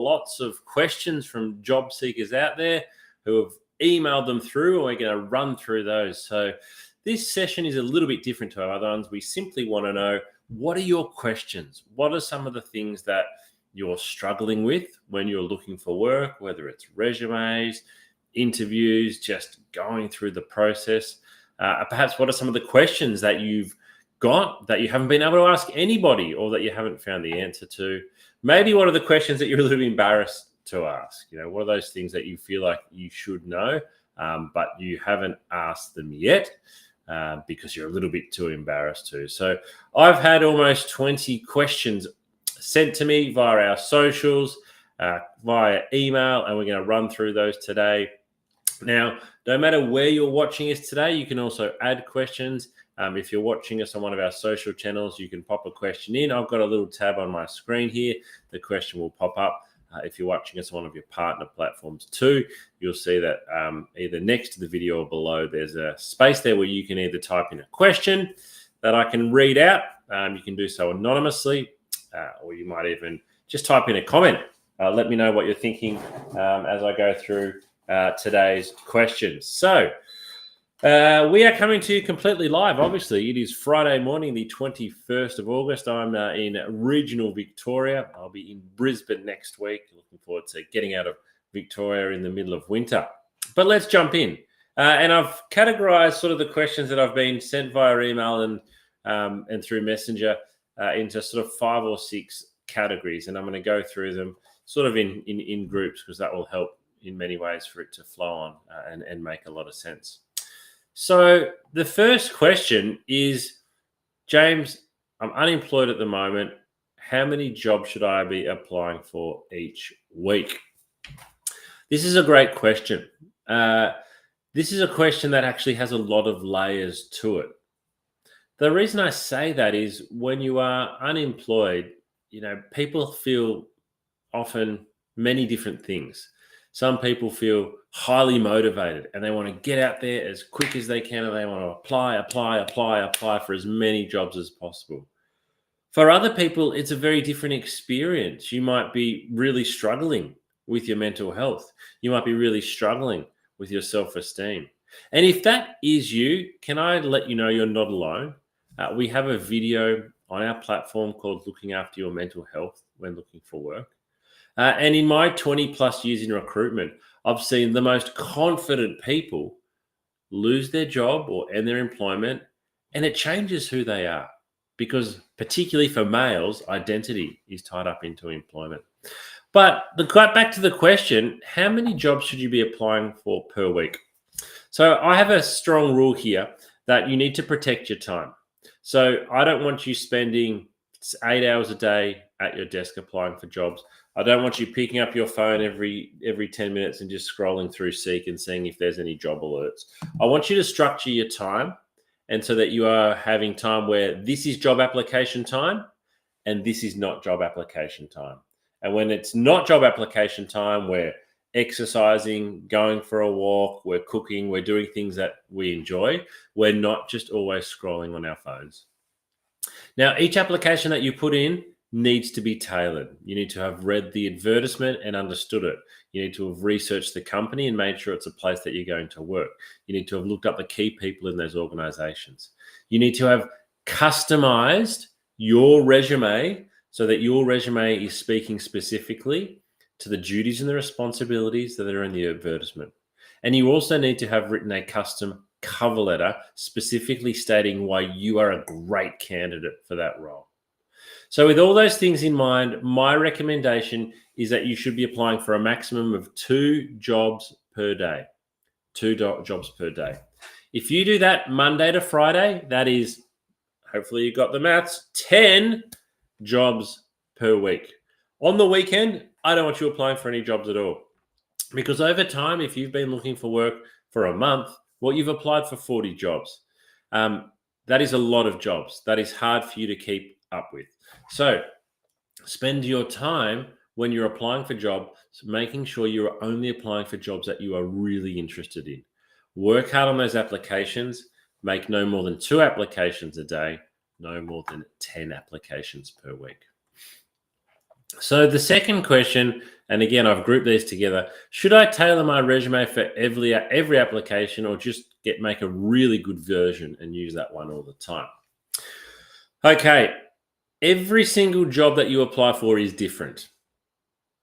lots of questions from job seekers out there who have emailed them through, and we're going to run through those. So this session is a little bit different to our other ones. We simply want to know, what are your questions? What are some of the things that you're struggling with when you're looking for work, whether it's resumes, interviews, just going through the process? Perhaps what are some of the questions that you've got that you haven't been able to ask anybody, or that you haven't found the answer to? Maybe what are the questions that you're a little bit embarrassed to ask? What are those things that you feel like you should know, but you haven't asked them yet because you're a little bit too embarrassed to? So I've had almost 20 questions sent to me via our socials, via email, and we're going to run through those today. Now, no matter where you're watching us today, you can also add questions. If you're watching us on one of our social channels, you can pop a question in. I've got a little tab on my screen here. The question will pop up. If you're watching us on one of your partner platforms too, you'll see that either next to the video or below, there's a space there where you can either type in a question that I can read out. You can do so anonymously, or you might even just type in a comment. Let me know what you're thinking as I go through today's questions. So we are coming to you completely live. Obviously, it is Friday morning, the 21st of August. I'm in regional Victoria. I'll be in Brisbane next week. Looking forward to getting out of Victoria in the middle of winter. But let's jump in. And I've categorized sort of the questions that I've been sent via email and through Messenger into sort of 5 or 6 categories. And I'm going to go through them sort of in groups, because that will help in many ways for it to flow on and make a lot of sense. So the first question is, James, I'm unemployed at the moment. How many jobs should I be applying for each week? This is a great question. This is a question that actually has a lot of layers to it. The reason I say that is, when you are unemployed, people feel often many different things. Some people feel highly motivated and they want to get out there as quick as they can, and they want to apply for as many jobs as possible. For other people, it's a very different experience. You might be really struggling with your mental health. You might be really struggling with your self-esteem. And if that is you, can I let you know you're not alone? We have a video on our platform called Looking After Your Mental Health When Looking for Work. And in my 20 plus years in recruitment, I've seen the most confident people lose their job or end their employment, and it changes who they are, because particularly for males, identity is tied up into employment. But back to the question, how many jobs should you be applying for per week? So I have a strong rule here that you need to protect your time. So I don't want you spending 8 hours a day at your desk applying for jobs. I don't want you picking up your phone every 10 minutes and just scrolling through Seek and seeing if there's any job alerts. I want you to structure your time, and so that you are having time where this is job application time and this is not job application time. And when it's not job application time, we're exercising, going for a walk, we're cooking, we're doing things that we enjoy. We're not just always scrolling on our phones. Now, each application that you put in needs to be tailored. You need to have read the advertisement and understood it. You need to have researched the company and made sure it's a place that you're going to work. You need to have looked up the key people in those organizations. You need to have customized your resume so that your resume is speaking specifically to the duties and the responsibilities that are in the advertisement. And you also need to have written a custom cover letter specifically stating why you are a great candidate for that role. So with all those things in mind, my recommendation is that you should be applying for a maximum of 2 jobs per day. 2 jobs per day. If you do that Monday to Friday, that is, hopefully you got the maths, 10 jobs per week. On the weekend, I don't want you applying for any jobs at all. Because over time, if you've been looking for work for a month, well, you've applied for 40 jobs. That is a lot of jobs. That is hard for you to keep up with. So spend your time when you're applying for jobs making sure you're only applying for jobs that you are really interested in. Work hard on those applications. Make no more than 2 applications a day, no more than 10 applications per week. So the second question And again, I've grouped these together. Should I tailor my resume for every application, or just make a really good version and use that one all the time? Okay, every single job that you apply for is different.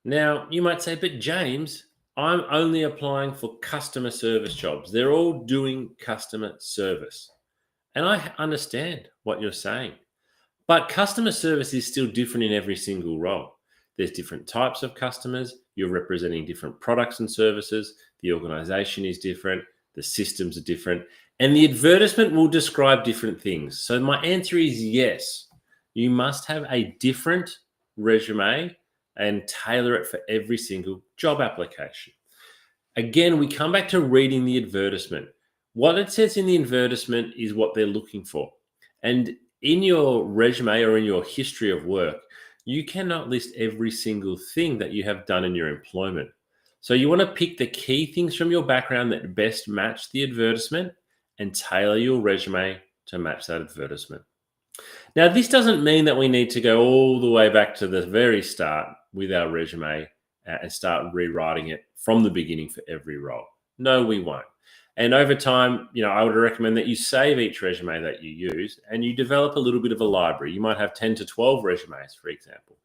Now, you might say, but James, I'm only applying for customer service jobs. They're all doing customer service. And I understand what you're saying. But customer service is still different in every single role. There's different types of customers. You're representing different products and services. The organization is different. The systems are different. And the advertisement will describe different things. So my answer is yes. You must have a different resume and tailor it for every single job application. Again, we come back to reading the advertisement. What it says in the advertisement is what they're looking for. And in your resume or in your history of work, you cannot list every single thing that you have done in your employment. So you want to pick the key things from your background that best match the advertisement and tailor your resume to match that advertisement. Now, this doesn't mean that we need to go all the way back to the very start with our resume and start rewriting it from the beginning for every role. No, we won't. And over time, I would recommend that you save each resume that you use and you develop a little bit of a library. You might have 10 to 12 resumes, for example.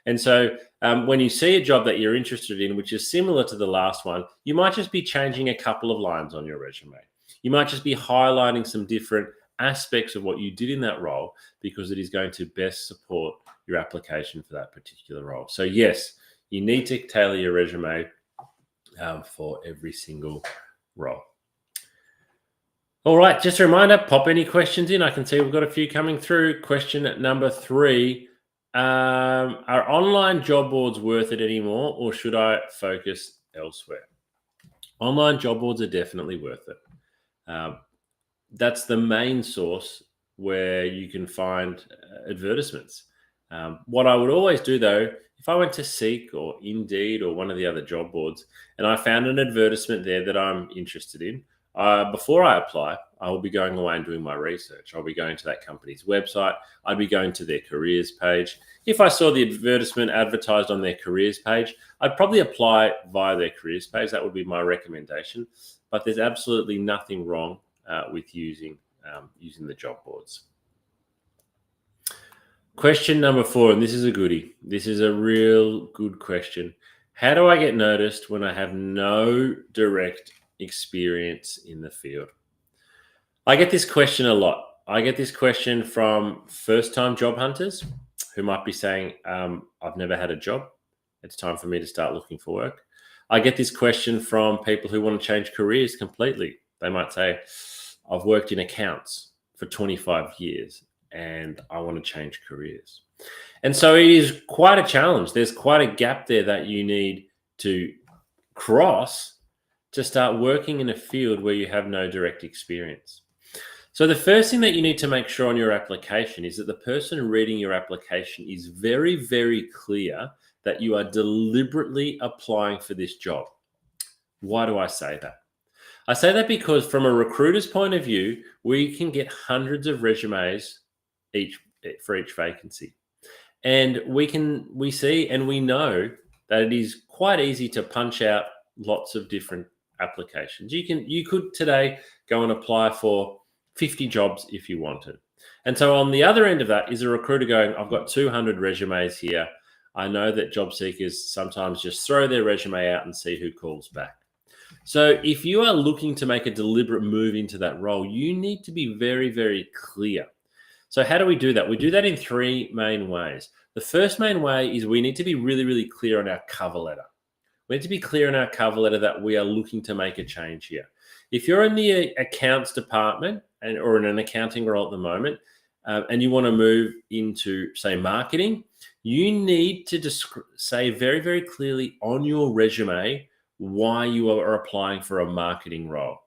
And so when you see a job that you're interested in, which is similar to the last one, you might just be changing a couple of lines on your resume. You might just be highlighting some different aspects of what you did in that role because it is going to best support your application for that particular role. So yes, you need to tailor your resume for every single role. All right, just a reminder, pop any questions in. I can see we've got a few coming through. Question number 3, are online job boards worth it anymore, or should I focus elsewhere? Online job boards are definitely worth it. That's the main source where you can find advertisements. What I would always do, though, if I went to Seek or Indeed or one of the other job boards and I found an advertisement there that I'm interested in, before I apply, I will be going away and doing my research. I'll be going to that company's website. I'd be going to their careers page. If I saw the advertisement advertised on their careers page, I'd probably apply via their careers page. That would be my recommendation. But there's absolutely nothing wrong with using the job boards. Question number 4, and this is a goodie. This is a real good question. How do I get noticed when I have no direct experience in the field? I get this question a lot. I get this question from first-time job hunters who might be saying, I've never had a job. It's time for me to start looking for work. I get this question from people who want to change careers completely. They might say, I've worked in accounts for 25 years and I want to change careers. And so it is quite a challenge. There's quite a gap there that you need to cross to start working in a field where you have no direct experience. So the first thing that you need to make sure on your application is that the person reading your application is very, very clear that you are deliberately applying for this job. Why do I say that? I say that because from a recruiter's point of view, we can get hundreds of resumes for each vacancy. And we see and we know that it is quite easy to punch out lots of different applications. You could today go and apply for 50 jobs if you wanted. And so on the other end of that is a recruiter going, I've got 200 resumes here. I know that job seekers sometimes just throw their resume out and see who calls back. So if you are looking to make a deliberate move into that role, you need to be very, very clear. So how do we do that? We do that in 3 main ways. The first main way is we need to be really, really clear on our cover letter. We need to be clear in our cover letter that we are looking to make a change here. If you're in the accounts department or in an accounting role at the moment, and you want to move into, say, marketing, you need to say very, very clearly on your resume why you are applying for a marketing role.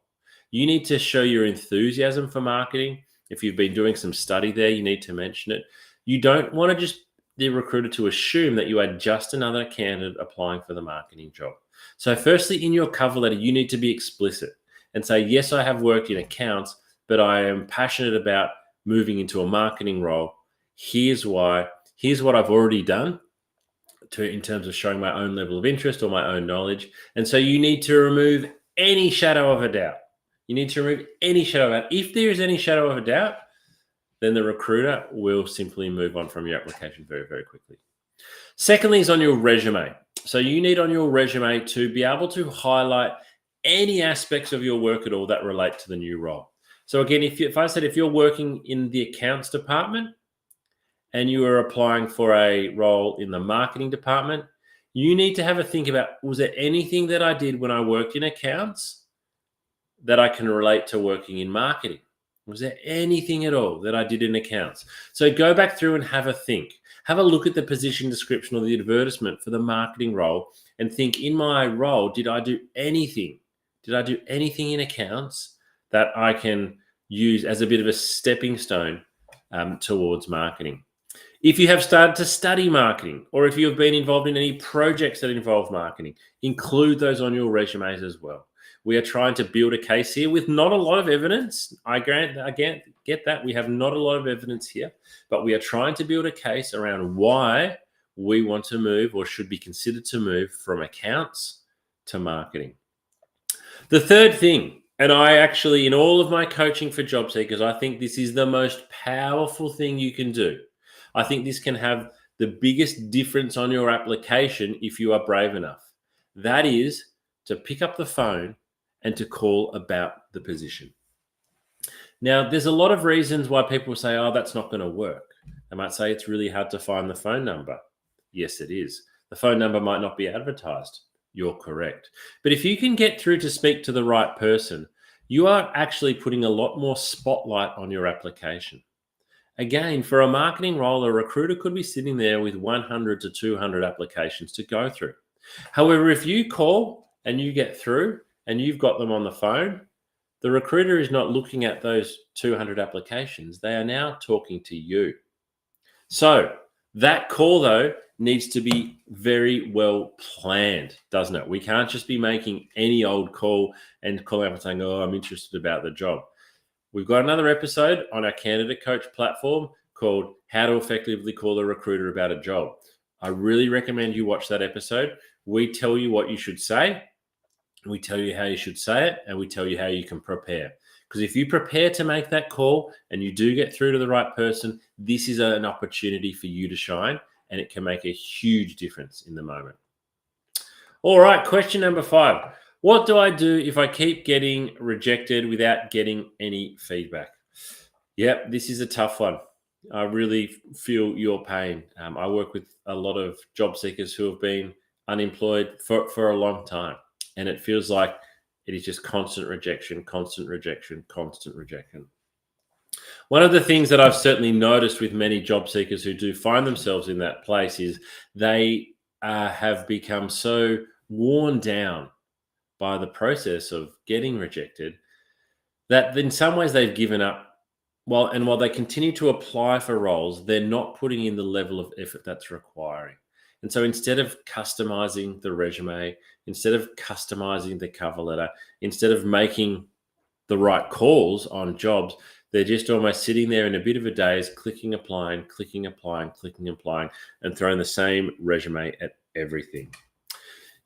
You need to show your enthusiasm for marketing. If you've been doing some study there, you need to mention it. You don't want to just the recruiter to assume that you are just another candidate applying for the marketing job. So firstly, in your cover letter, you need to be explicit and say, yes, I have worked in accounts, but I am passionate about moving into a marketing role. Here's why. Here's what I've already done. in terms of showing my own level of interest or my own knowledge. And so you need to remove any shadow of a doubt. You need to remove any shadow of a doubt. If there is any shadow of a doubt, then the recruiter will simply move on from your application very, very quickly. Secondly is on your resume. So you need on your resume to be able to highlight any aspects of your work at all that relate to the new role. So again, if I said if you're working in the accounts department and you are applying for a role in the marketing department, you need to have a think about, was there anything that I did when I worked in accounts that I can relate to working in marketing? Was there anything at all that I did in accounts? So go back through and have a think. Have a look at the position description or the advertisement for the marketing role and think, in my role, did I do anything? Did I do anything in accounts that I can use as a bit of a stepping stone towards marketing? If you have started to study marketing, or if you have been involved in any projects that involve marketing, include those on your resumes as well. We are trying to build a case here with not a lot of evidence. I get that. We have not a lot of evidence here, but we are trying to build a case around why we want to move or should be considered to move from accounts to marketing. The third thing, and I actually, in all of my coaching for job seekers, I think this is the most powerful thing you can do. I think this can have the biggest difference on your application if you are brave enough. That is to pick up the phone and to call about the position. Now, there's a lot of reasons why people say, oh, that's not going to work. They might say it's really hard to find the phone number. Yes, it is. The phone number might not be advertised. You're correct. But if you can get through to speak to the right person, you are actually putting a lot more spotlight on your application. Again, for a marketing role, a recruiter could be sitting there with 100 to 200 applications to go through. However, if you call and you get through and you've got them on the phone, the recruiter is not looking at those 200 applications. They are now talking to you. So that call, though, needs to be very well planned, doesn't it? We can't just be making any old call and calling up and saying, oh, I'm interested about the job. We've got another episode on our Candidate Coach platform called How to Effectively Call a Recruiter About a Job. I really recommend you watch that episode. We tell you what you should say, we tell you how you should say it, and we tell you how you can prepare. Because if you prepare to make that call and you do get through to the right person, this is an opportunity for you to shine, and it can make a huge difference in the moment. All right, question number 5. What do I do if I keep getting rejected without getting any feedback? Yep, this is a tough one. I really feel your pain. I work with a lot of job seekers who have been unemployed for a long time, and it feels like it is just constant rejection, constant rejection, constant rejection. One of the things that I've certainly noticed with many job seekers who do find themselves in that place is they have become so worn down by the process of getting rejected that in some ways they've given up. While they continue to apply for roles, they're not putting in the level of effort that's requiring. And so instead of customizing the resume, instead of customizing the cover letter, instead of making the right calls on jobs, they're just almost sitting there in a bit of a daze, clicking, applying, and throwing the same resume at everything.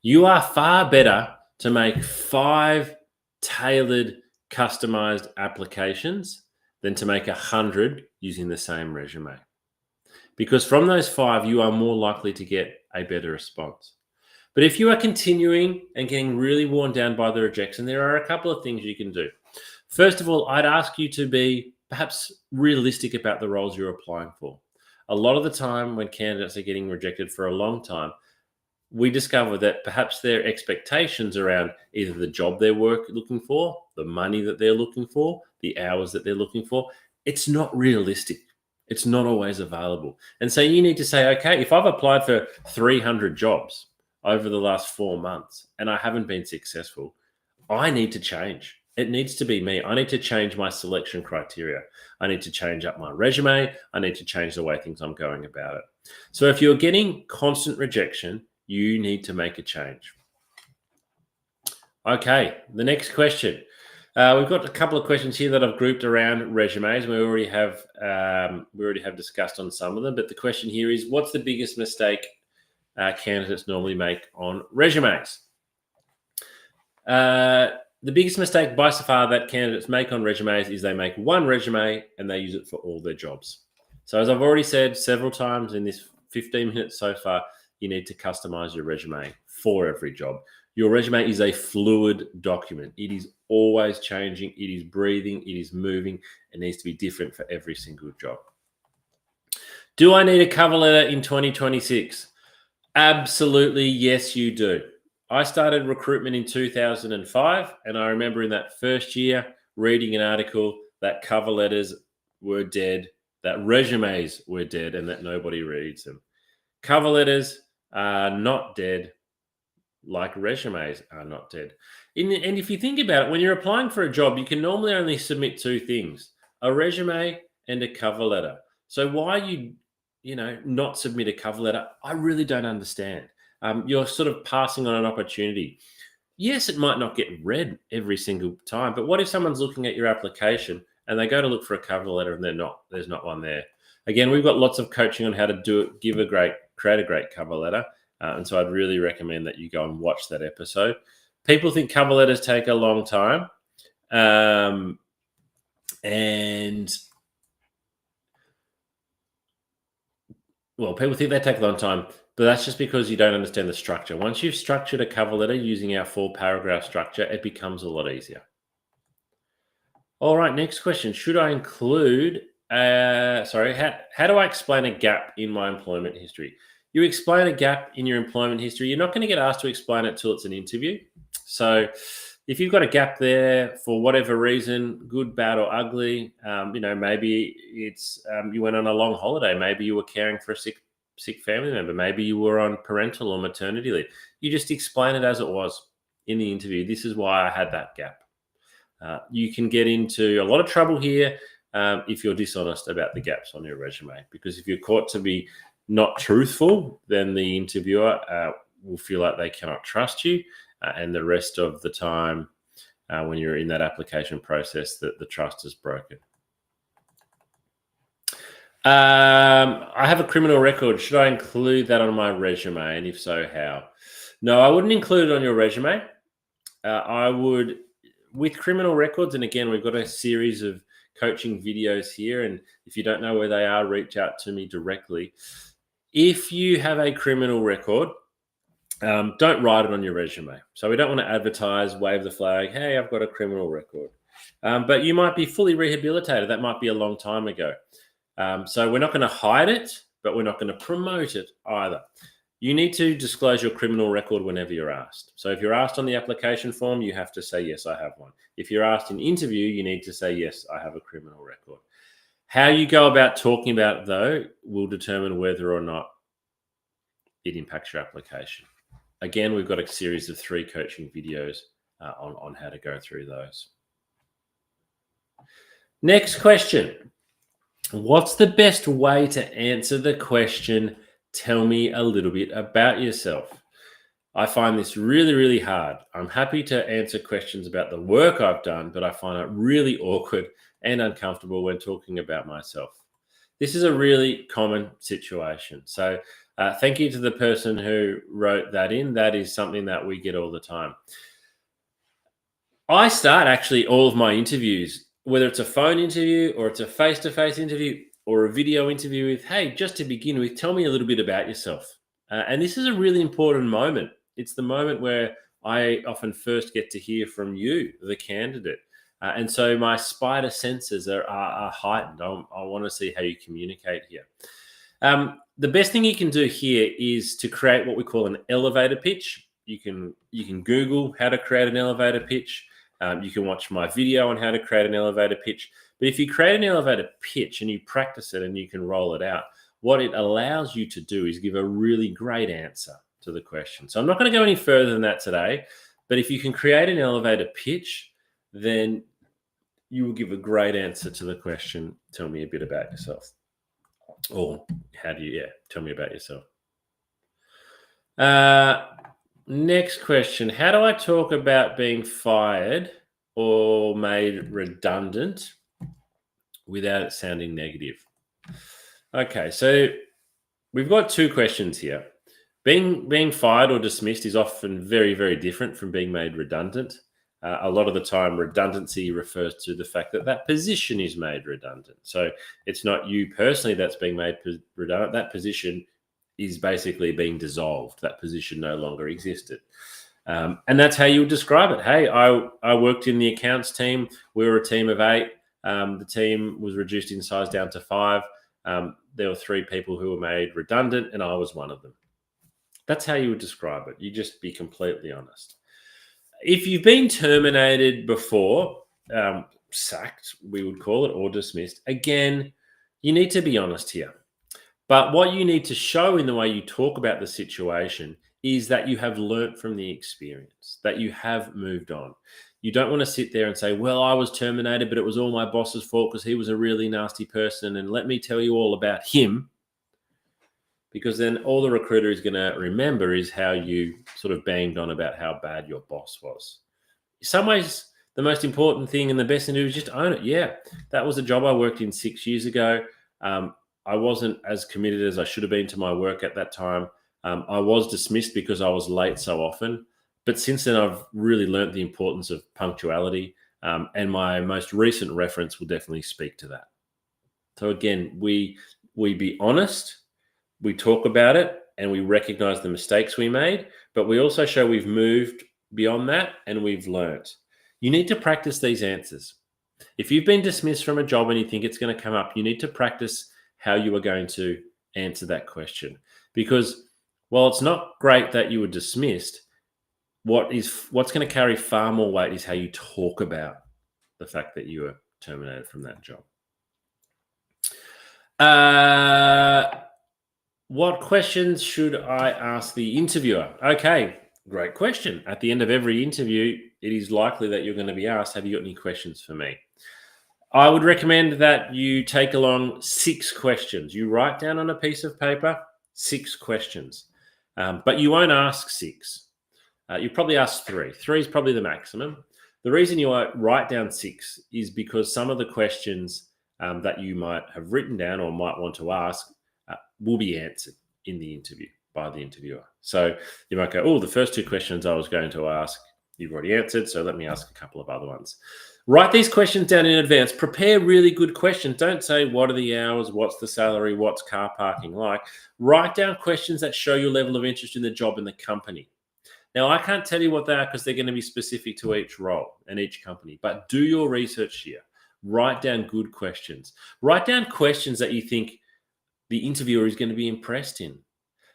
You are far better to make 5 tailored, customized applications than to make 100 using the same resume. Because from those 5, you are more likely to get a better response. But if you are continuing and getting really worn down by the rejection, there are a couple of things you can do. First of all, I'd ask you to be perhaps realistic about the roles you're applying for. A lot of the time when candidates are getting rejected for a long time, we discover that perhaps their expectations around either the job they're looking for, the money that they're looking for, the hours that they're looking for, it's not realistic. It's not always available. And so you need to say, okay, if I've applied for 300 jobs over the last 4 months and I haven't been successful, I need to change. It needs to be me. I need to change my selection criteria. I need to change up my resume. I need to change the way I'm going about it. So if you're getting constant rejection, you need to make a change. Okay, the next question. We've got a couple of questions here that I've grouped around resumes. We already have discussed on some of them, but the question here is, what's the biggest mistake candidates normally make on resumes. The biggest mistake by far that candidates make on resumes is they make one resume and they use it for all their jobs. So as I've already said several times in this 15 minutes so far, you need to customize your resume for every job. Your resume is a fluid document. It is always changing. It is breathing. It is moving. It needs to be different for every single job. Do I need a cover letter in 2026? Absolutely, yes, you do. I started recruitment in 2005, and I remember in that first year reading an article that cover letters were dead, that resumes were dead, and that nobody reads them. Cover letters are not dead, like resumes are not dead. And if you think about it, when you're applying for a job, you can normally only submit two things: a resume and a cover letter. So why you not submit a cover letter, I really don't understand. You're sort of passing on an opportunity. Yes, it might not get read every single time, but what if someone's looking at your application and they go to look for a cover letter and there's not one there? Again, we've got lots of coaching on how to do it, create a great cover letter. And so I'd really recommend that you go and watch that episode. People think cover letters take a long time. People think they take a long time, but that's just because you don't understand the structure. Once you've structured a cover letter using our 4-paragraph structure, it becomes a lot easier. All right, next question. Should I include, how do I explain a gap in my employment history? You explain a gap in your employment history, you're not going to get asked to explain it till it's an interview. So if you've got a gap there for whatever reason, good, bad, or ugly, maybe it's you went on a long holiday. Maybe you were caring for a sick family member. Maybe you were on parental or maternity leave. You just explain it as it was in the interview. This is why I had that gap. You can get into a lot of trouble here if you're dishonest about the gaps on your resume, because if you're caught to be not truthful, then the interviewer will feel like they cannot trust you, and the rest of the time when you're in that application process, that the trust is broken. I have a criminal record. Should I include that on my resume? And if so, how? No, I wouldn't include it on your resume. I would, with criminal records, and again, we've got a series of coaching videos here, and if you don't know where they are, reach out to me directly. If you have a criminal record, don't write it on your resume. So we don't want to advertise, wave the flag, hey, I've got a criminal record. But you might be fully rehabilitated. That might be a long time ago. So we're not going to hide it, but we're not going to promote it either. You need to disclose your criminal record whenever you're asked. So if you're asked on the application form, you have to say, yes, I have one. If you're asked in interview, you need to say, yes, I have a criminal record. How you go about talking about it, though, will determine whether or not it impacts your application. Again, we've got a series of 3 coaching videos on how to go through those. Next question. What's the best way to answer the question, tell me a little bit about yourself? I find this really, really hard. I'm happy to answer questions about the work I've done, but I find it really awkward and uncomfortable when talking about myself. This is a really common situation. So thank you to the person who wrote that in. That is something that we get all the time. I start actually all of my interviews, whether it's a phone interview or it's a face-to-face interview or a video interview, with, hey, just to begin with, tell me a little bit about yourself. And this is a really important moment. It's the moment where I often first get to hear from you, the candidate. And so my spider senses are heightened. I want to see how you communicate here. The best thing you can do here is to create what we call an elevator pitch. You can Google how to create an elevator pitch. You can watch my video on how to create an elevator pitch. But if you create an elevator pitch and you practice it and you can roll it out, what it allows you to do is give a really great answer to the question. So I'm not going to go any further than that today, but if you can create an elevator pitch, then you will give a great answer to the question, tell me a bit about yourself. Or tell me about yourself. Next question. How do I talk about being fired or made redundant without it sounding negative? Okay, so we've got 2 questions here. Being fired or dismissed is often very, very different from being made redundant. A lot of the time, redundancy refers to the fact that that position is made redundant. So it's not you personally that's being made redundant. That position is basically being dissolved. That position no longer existed. And that's how you would describe it. Hey, I worked in the accounts team. We were a team of 8. The team was reduced in size down to 5. There were 3 people who were made redundant, and I was one of them. That's how you would describe it. You just be completely honest. If you've been terminated before, sacked, we would call it, or dismissed, again, you need to be honest here. But what you need to show in the way you talk about the situation is that you have learnt from the experience, that you have moved on. You don't want to sit there and say, well, I was terminated, but it was all my boss's fault because he was a really nasty person. And let me tell you all about him. Because then all the recruiter is going to remember is how you sort of banged on about how bad your boss was. In some ways, the most important thing and the best thing to do is just own it. Yeah, that was a job I worked in 6 years ago. I wasn't as committed as I should have been to my work at that time. I was dismissed because I was late so often. But since then, I've really learnt the importance of punctuality. And my most recent reference will definitely speak to that. So again, we be honest. We talk about it and we recognize the mistakes we made, but we also show we've moved beyond that and we've learnt. You need to practice these answers. If you've been dismissed from a job and you think it's going to come up, you need to practice how you are going to answer that question. Because while it's not great that you were dismissed, what's going to carry far more weight is how you talk about the fact that you were terminated from that job. What questions should I ask the interviewer? Okay, great question. At the end of every interview, it is likely that you're going to be asked, have you got any questions for me? I would recommend that you take along 6 questions. You write down on a piece of paper 6 questions, but you won't ask 6. You probably ask 3. 3 is probably the maximum. The reason you write down 6 is because some of the questions that you might have written down or might want to ask will be answered in the interview by the interviewer. So you might go, oh, the first 2 questions I was going to ask, you've already answered, so let me ask a couple of other ones. Write these questions down in advance. Prepare really good questions. Don't say, what are the hours? What's the salary? What's car parking like? Write down questions that show your level of interest in the job and the company. Now, I can't tell you what they are because they're going to be specific to each role and each company, but do your research here. Write down good questions. Write down questions that you think the interviewer is going to be impressed in.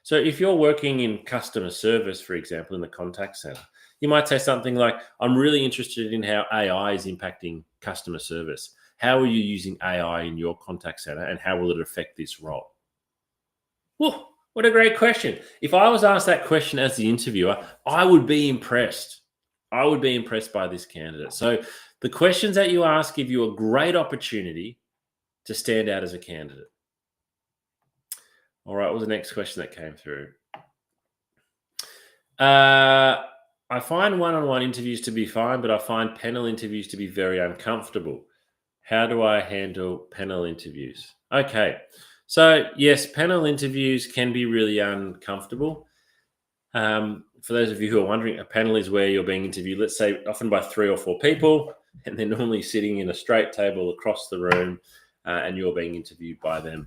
So if you're working in customer service, for example, in the contact center, you might say something like, I'm really interested in how AI is impacting customer service. How are you using AI in your contact center and how will it affect this role? Whoa, what a great question. If I was asked that question as the interviewer, I would be impressed. I would be impressed by this candidate. So the questions that you ask give you a great opportunity to stand out as a candidate. All right, what was the next question that came through? I find one-on-one interviews to be fine, but I find panel interviews to be very uncomfortable. How do I handle panel interviews? Okay, so yes, panel interviews can be really uncomfortable. For those of you who are wondering, a panel is where you're being interviewed, let's say often by 3 or 4 people, and they're normally sitting in a straight table across the room, and you're being interviewed by them.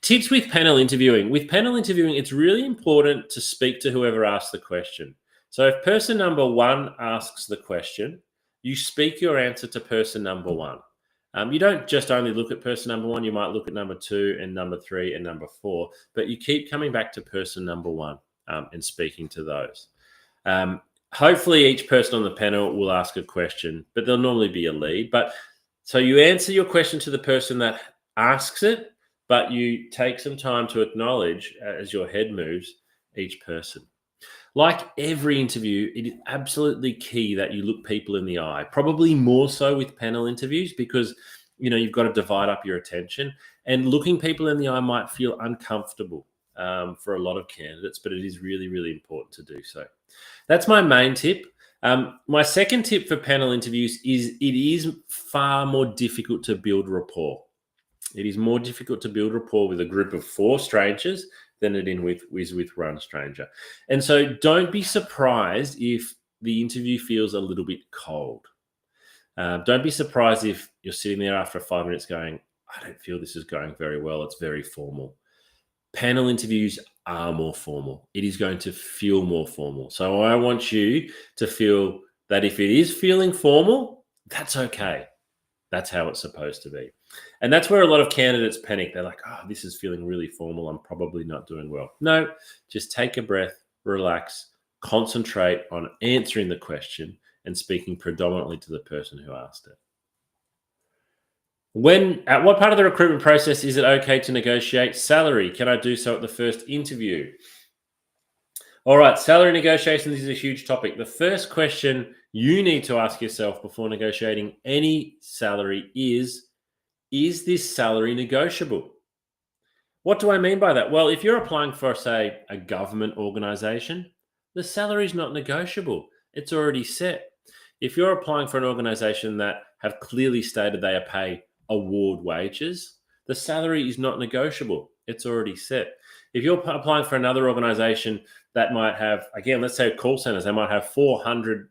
Tips with panel interviewing. With panel interviewing, it's really important to speak to whoever asks the question. So if person number 1 asks the question, you speak your answer to person number 1. You don't just only look at person number 1, you might look at number 2 and number 3 and number 4, but you keep coming back to person number 1 and speaking to those. Hopefully each person on the panel will ask a question, but there'll normally be a lead. But so you answer your question to the person that asks it, but you take some time to acknowledge as your head moves each person. Like every interview, it is absolutely key that you look people in the eye, probably more so with panel interviews because, you've got to divide up your attention, and looking people in the eye might feel uncomfortable for a lot of candidates, but it is really, really important to do so. That's my main tip. My second tip for panel interviews is it is far more difficult to build rapport. It is more difficult to build rapport with a group of 4 strangers than it is with Run Stranger. And so don't be surprised if the interview feels a little bit cold. Don't be surprised if you're sitting there after 5 minutes going, I don't feel this is going very well. It's very formal. Panel interviews are more formal. It is going to feel more formal. So I want you to feel that if it is feeling formal, that's okay. That's how it's supposed to be. And that's where a lot of candidates panic. They're like, oh, this is feeling really formal. I'm probably not doing well. No, just take a breath, relax, concentrate on answering the question and speaking predominantly to the person who asked it. At what part of the recruitment process is it okay to negotiate salary? Can I do so at the first interview? All right, salary negotiations is a huge topic. The first question you need to ask yourself before negotiating any salary is this salary negotiable? What do I mean by that? Well, if you're applying for, say, a government organization, the salary is not negotiable. It's already set. If you're applying for an organization that have clearly stated they pay award wages, the salary is not negotiable. It's already set. If you're applying for another organization that might have, again, let's say call centers, they might have 400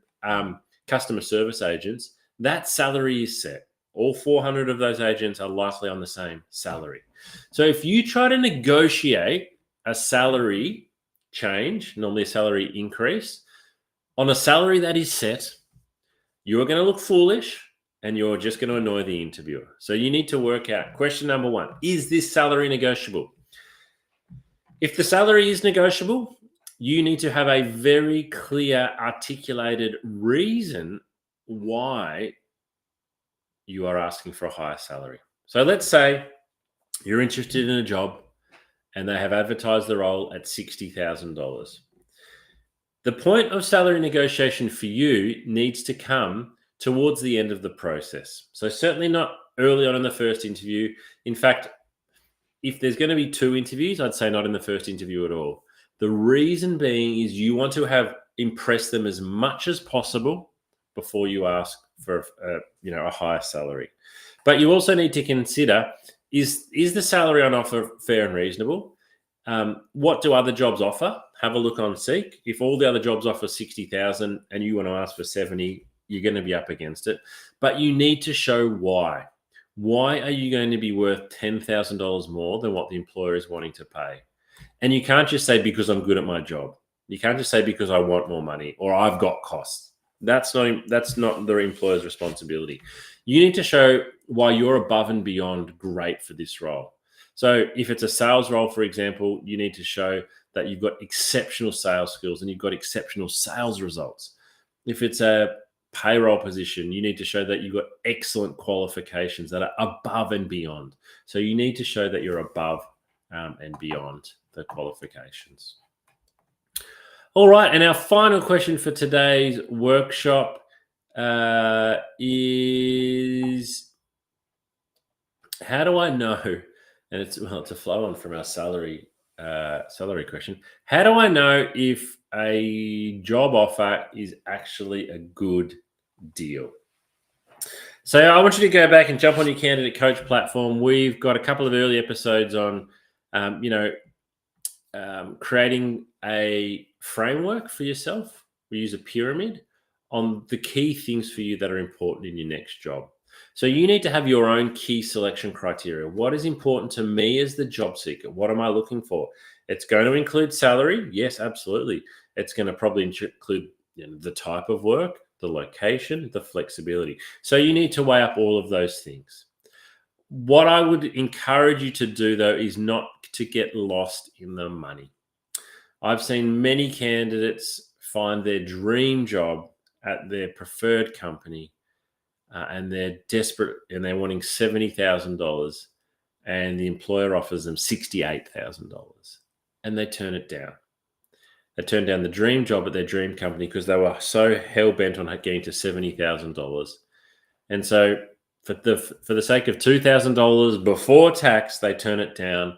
customer service agents, that salary is set. All 400 of those agents are likely on the same salary. So if you try to negotiate a salary change, normally a salary increase, on a salary that is set, you're going to look foolish and you're just going to annoy the interviewer. So you need to work out, question number one, is this salary negotiable? If the salary is negotiable, you need to have a very clear, articulated reason why you are asking for a higher salary. So let's say you're interested in a job and they have advertised the role at $60,000. The point of salary negotiation for you needs to come towards the end of the process. So certainly not early on in the first interview. In fact, if there's going to be 2 interviews, I'd say not in the first interview at all. The reason being is you want to have impressed them as much as possible before you ask for a higher salary. But you also need to consider, is the salary on offer fair and reasonable? What do other jobs offer? Have a look on Seek. If all the other jobs offer 60,000 and you want to ask for 70, you're going to be up against it. But you need to show why. Why are you going to be worth $10,000 more than what the employer is wanting to pay? And you can't just say because I'm good at my job. You can't just say because I want more money or I've got costs. That's not the employer's responsibility. You need to show why you're above and beyond great for this role. So if it's a sales role, for example, you need to show that you've got exceptional sales skills and you've got exceptional sales results. If it's a payroll position, you need to show that you've got excellent qualifications that are above and beyond. So you need to show that you're above and beyond the qualifications. All right, and our final question for today's workshop is, how do I know? And it's a flow on from our salary question. How do I know if a job offer is actually a good deal? So I want you to go back and jump on your Candidate Coach platform. We've got a couple of early episodes on, creating a framework for yourself. We use a pyramid on the key things for you that are important in your next job. So you need to have your own key selection criteria. What is important to me as the job seeker? What am I looking for? It's going to include salary. Yes, absolutely. It's going to probably include the type of work, the location, the flexibility. So you need to weigh up all of those things. What I would encourage you to do, though, is not to get lost in the money. I've seen many candidates find their dream job at their preferred company and they're desperate and they're wanting $70,000 and the employer offers them $68,000 and they turn it down. They turn down the dream job at their dream company because they were so hell-bent on getting to $70,000. And so for the sake of $2,000 before tax, they turn it down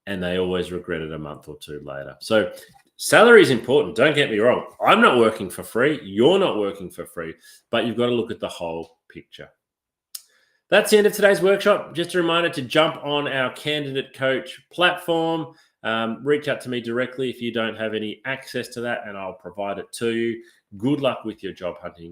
and they always regret it a month or two later. So salary is important. Don't get me wrong. I'm not working for free. You're not working for free, but you've got to look at the whole picture. That's the end of today's workshop. Just a reminder to jump on our Candidate Coach platform. Reach out to me directly if you don't have any access to that, and I'll provide it to you. Good luck with your job hunting.